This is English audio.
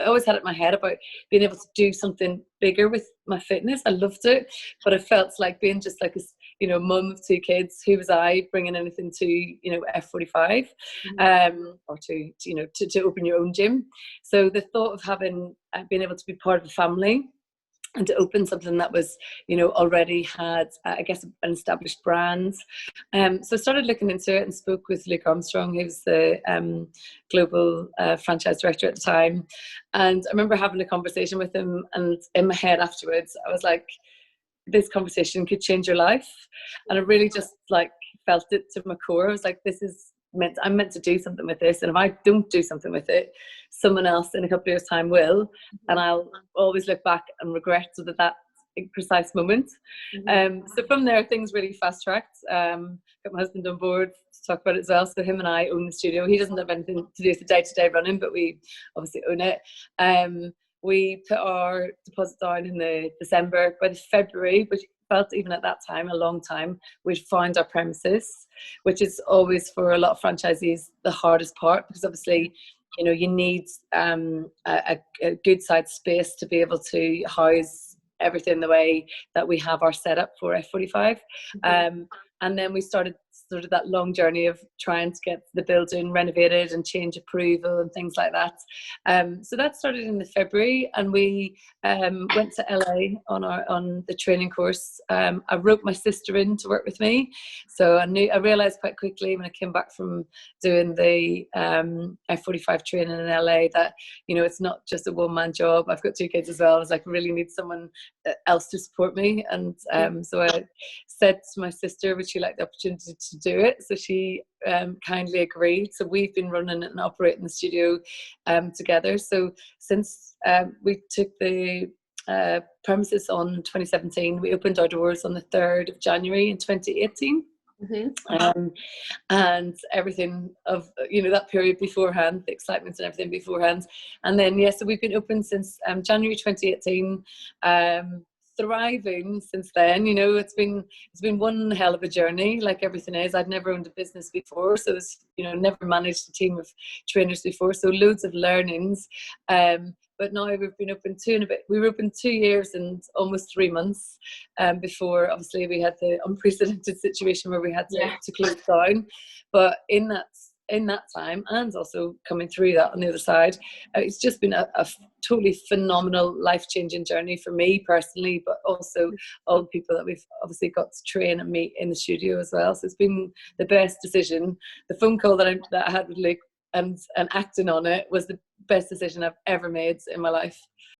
I always had it in my head about being able to do something bigger with my fitness. I loved it, but I felt like being just like a, you know, mum of 2 kids, who was I bringing anything to, you know, F45, or to you know, to open your own gym. So the thought of having being able to be part of a family and to open something that was, you know, already had, I guess, an established brand. So I started looking into it and spoke with Luke Armstrong, who was the global franchise director at the time. And I remember having a conversation with him, and in my head afterwards, I was like, this conversation could change your life. And I really just like felt it to my core. I was like, I'm meant to do something with this, and if I don't do something with it, someone else in a couple of years' time will, and I'll always look back and regret that precise moment. So from there, things really fast tracked. Got my husband on board to talk about it as well. So him and I own the studio. He doesn't have anything to do with the day-to-day running, but we obviously own it. We put our deposit down in the December. By the February, which felt even at that time a long time, we'd found our premises, which is always for a lot of franchisees the hardest part, because obviously, you know, you need a good sized space to be able to house everything the way that we have our setup for F45. And then we started sort of that long journey of trying to get the building renovated and change approval and things like that. So that started in the February, and we went to LA on the training course. I roped my sister in to work with me. So I realized quite quickly when I came back from doing the F45 training in LA that, you know, it's not just a one-man job. I've got 2 kids as well. I was like, I really need someone else to support me. And so I said to my sister, would she like the opportunity to do it? So she kindly agreed. So we've been running and operating the studio together. So since we took the premises on 2017, we opened our doors on the 3rd of January in 2018. And everything of, you know, that period beforehand, the excitement and everything beforehand. And then, so we've been open since January 2018. Thriving since then. You know, it's been one hell of a journey, like everything is. I'd never owned a business before, so it's, you know, never managed a team of trainers before, so loads of learnings. But now we've been open 2 and a bit. We were open 2 years and almost 3 months before, obviously, we had the unprecedented situation where we had to close down. But in that time, and also coming through that on the other side, it's just been a totally phenomenal, life-changing journey for me personally, but also all the people that we've obviously got to train and meet in the studio as well. So it's been the best decision. The phone call that I had with Luke and acting on it was the best decision I've ever made in my life.